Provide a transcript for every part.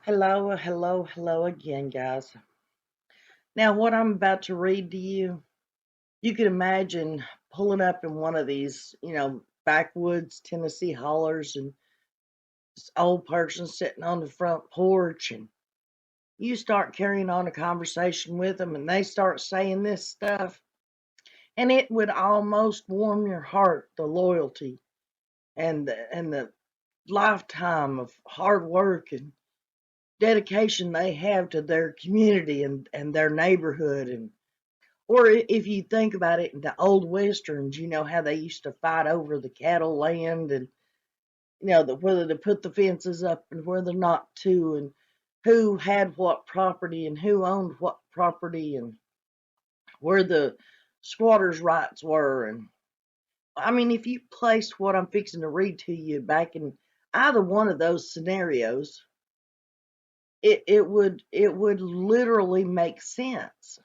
Hello, hello again, guys. Now, what I'm about to read to you, you can imagine pulling up in one of these, backwoods Tennessee hollers and this old person sitting on the front porch, and you start carrying on a conversation with them, and they start saying this stuff, and it would almost warm your heart, the loyalty and the lifetime of hard work and dedication they have to their community and their neighborhood. And or if you think about it in the old westerns, you know how they used to fight over the cattle land, and whether to put the fences up and whether not to, and who had what property and who owned what property, and where the squatters' rights were. And I mean, if you placed what I'm fixing to read to you back in either one of those scenarios, it would literally make sense.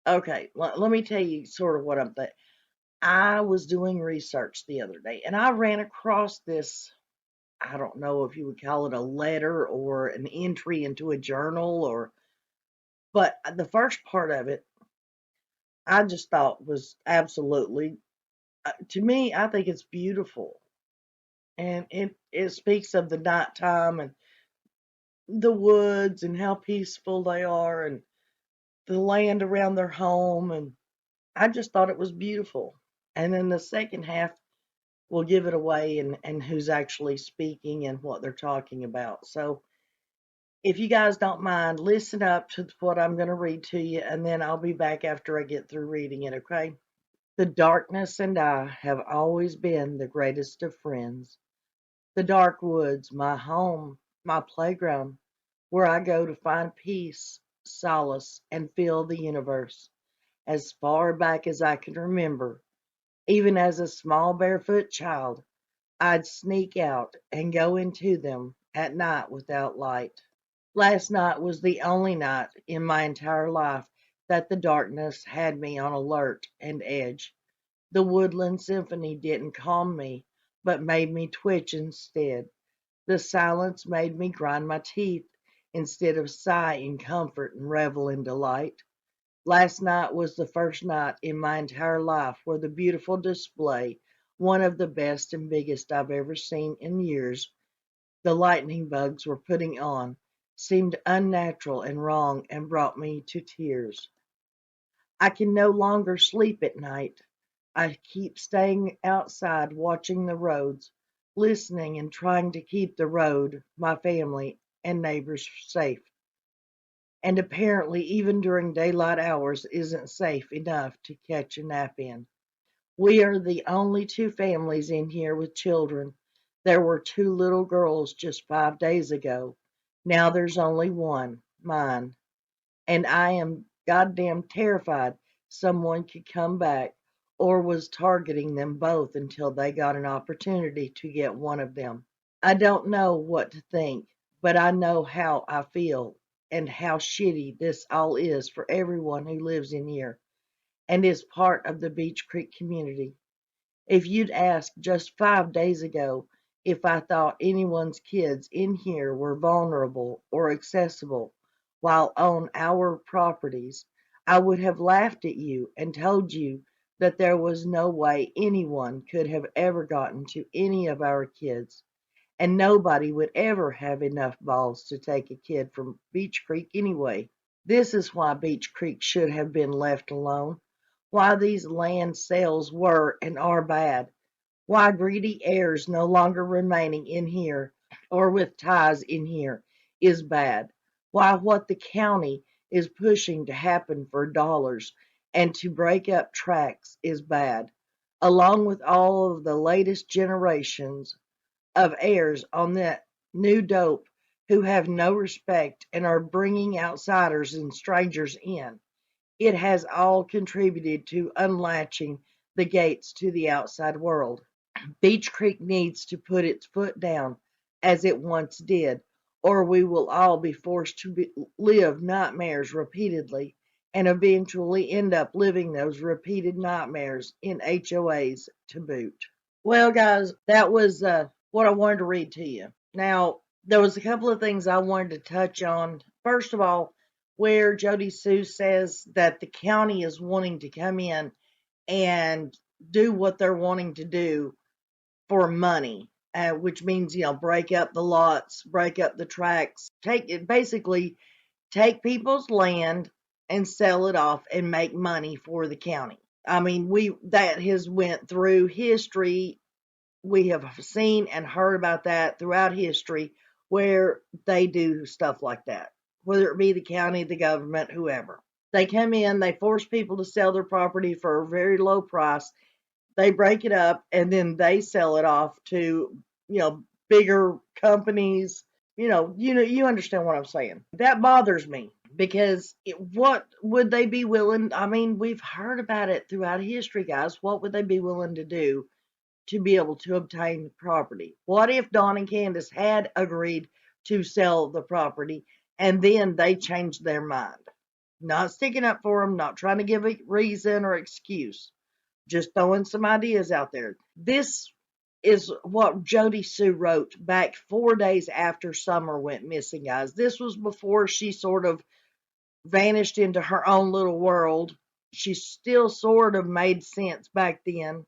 Okay, let me tell you sort of what I'm thinking. I was doing research the other day and I ran across this. I don't know if you would call it a letter or an entry into a journal, but the first part of it I just thought was absolutely, to me, I think it's beautiful. And it speaks of the nighttime and the woods and how peaceful they are and the land around their home. And I just thought it was beautiful. And then the second half will give it away, and who's actually speaking and what they're talking about. So if you guys don't mind, listen up to what I'm going to read to you, and then I'll be back after I get through reading it, okay? The darkness and I have always been the greatest of friends. The dark woods, my home, my playground, where I go to find peace, solace, and feel the universe. As far back as I can remember, even as a small barefoot child, I'd sneak out and go into them at night without light. Last night was the only night in my entire life that the darkness had me on alert and edge. The woodland symphony didn't calm me, but made me twitch instead. The silence made me grind my teeth instead of sigh in comfort and revel in delight. Last night was the first night in my entire life where the beautiful display, one of the best and biggest I've ever seen in years, the lightning bugs were putting on, seemed unnatural and wrong and brought me to tears. I can no longer sleep at night. I keep staying outside watching the roads, listening and trying to keep the road, my family, and neighbors safe. And apparently, even during daylight hours, isn't safe enough to catch a nap in. We are the only two families in here with children. There were two little girls just 5 days ago. Now there's only one, mine. And I am goddamn terrified someone could come back or was targeting them both until they got an opportunity to get one of them. I don't know what to think, but I know how I feel and how shitty this all is for everyone who lives in here and is part of the Beech Creek community. If you'd asked just 5 days ago if I thought anyone's kids in here were vulnerable or accessible while on our properties, I would have laughed at you and told you that there was no way anyone could have ever gotten to any of our kids, and nobody would ever have enough balls to take a kid from Beech Creek anyway. This is why Beech Creek should have been left alone, why these land sales were and are bad, why greedy heirs no longer remaining in here or with ties in here is bad, why what the county is pushing to happen for dollars and to break up tracts is bad, along with all of the latest generations of heirs on that new dope who have no respect and are bringing outsiders and strangers in. It has all contributed to unlatching the gates to the outside world. Beech Creek needs to put its foot down as it once did, or we will all be forced to live nightmares repeatedly and eventually end up living those repeated nightmares in HOAs to boot. Well, guys, that was what I wanted to read to you. Now, there was a couple of things I wanted to touch on. First of all, where JodiSues says that the county is wanting to come in and do what they're wanting to do for money, which means, break up the lots, break up the tracks, basically take people's land and sell it off and make money for the county. I mean, that has went through history. We have seen and heard about that throughout history where they do stuff like that, whether it be the county, the government, whoever. They come in, they force people to sell their property for a very low price. They break it up and then they sell it off to, bigger companies. You understand what I'm saying. That bothers me because what would they be willing? I mean, we've heard about it throughout history, guys. What would they be willing to do to be able to obtain the property? What if Don and Candace had agreed to sell the property and then they changed their mind? Not sticking up for them, not trying to give a reason or excuse, just throwing some ideas out there. This is what JodiSues wrote back 4 days after Summer went missing, guys. This was before she sort of vanished into her own little world. She still sort of made sense back then.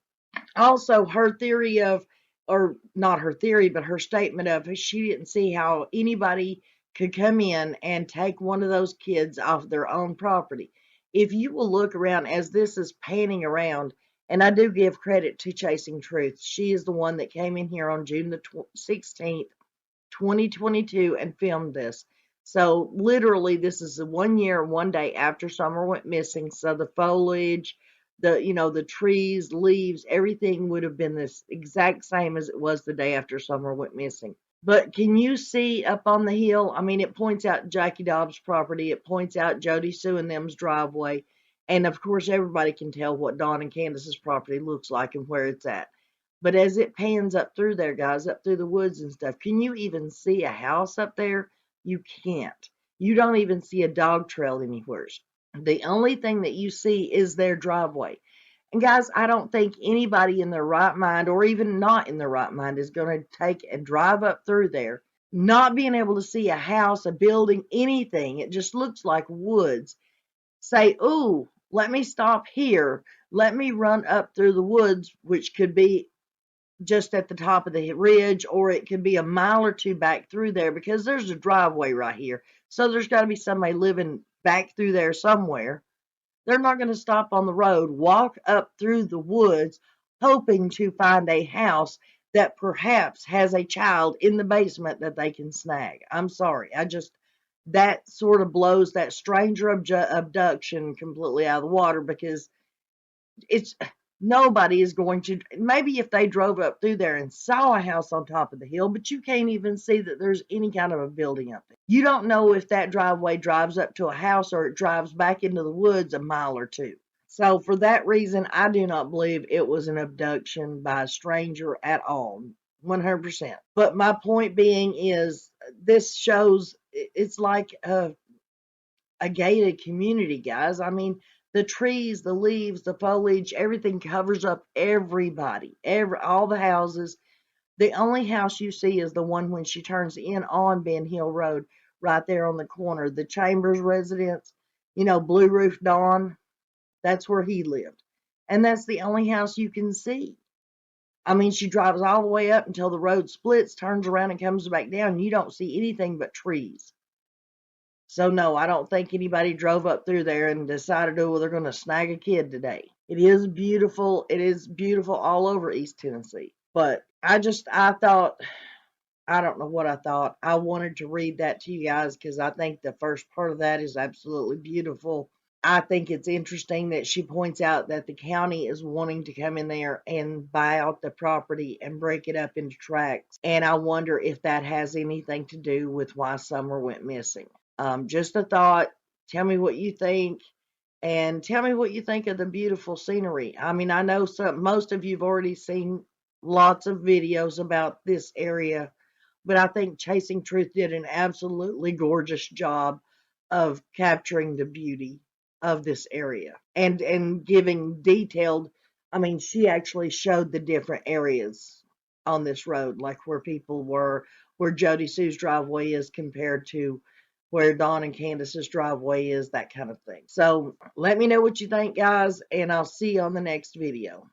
Also, her theory of, or not her theory, but her statement of she didn't see how anybody could come in and take one of those kids off their own property. If you will look around as this is panning around, and I do give credit to Chasing Truth, she is the one that came in here on June the 16th, 2022, and filmed this. So literally, this is 1 year, 1 day after Summer went missing. So the foliage, the trees, leaves, everything would have been this exact same as it was the day after Summer went missing. But can you see up on the hill? I mean, it points out Jackie Dobbs' property. It points out JodiSues and them's driveway. And of course, everybody can tell what Don and Candace's property looks like and where it's at. But as it pans up through there, guys, up through the woods and stuff, can you even see a house up there? You can't. You don't even see a dog trail anywhere. The only thing that you see is their driveway. And guys, I don't think anybody in their right mind, or even not in their right mind, is going to take and drive up through there, not being able to see a house, a building, anything. It just looks like woods. Say, ooh, let me stop here. Let me run up through the woods, which could be just at the top of the ridge, or it could be a mile or two back through there because there's a driveway right here. So there's got to be somebody living back through there somewhere. They're not going to stop on the road, walk up through the woods, hoping to find a house that perhaps has a child in the basement that they can snag. I'm sorry. That sort of blows that stranger abduction completely out of the water because it's nobody is going to, maybe if they drove up through there and saw a house on top of the hill, but you can't even see that there's any kind of a building up there. You don't know if that driveway drives up to a house or it drives back into the woods a mile or two. So for that reason, I do not believe it was an abduction by a stranger at all. 100%. But my point being is this shows it's like a gated community, guys. I mean, the trees, the leaves, the foliage, everything covers up everybody, all the houses. The only house you see is the one when she turns in on Ben Hill Road, right there on the corner. The Chambers residence, Blue Roof Dawn, that's where he lived. And that's the only house you can see. I mean, she drives all the way up until the road splits, turns around and comes back down. You don't see anything but trees. So no, I don't think anybody drove up through there and decided, oh, well, they're going to snag a kid today. It is beautiful. It is beautiful all over East Tennessee. But I thought, I don't know what I thought. I wanted to read that to you guys because I think the first part of that is absolutely beautiful. I think it's interesting that she points out that the county is wanting to come in there and buy out the property and break it up into tracts. And I wonder if that has anything to do with why Summer went missing. Just a thought. Tell me what you think. And tell me what you think of the beautiful scenery. I mean, I know most of you've already seen lots of videos about this area, but I think Chasing Truth did an absolutely gorgeous job of capturing the beauty of this area and giving detailed. I mean, she actually showed the different areas on this road, like where people were, where JodiSues' driveway is compared to where Dawn and Candace's driveway is, that kind of thing. So let me know what you think, guys, and I'll see you on the next video.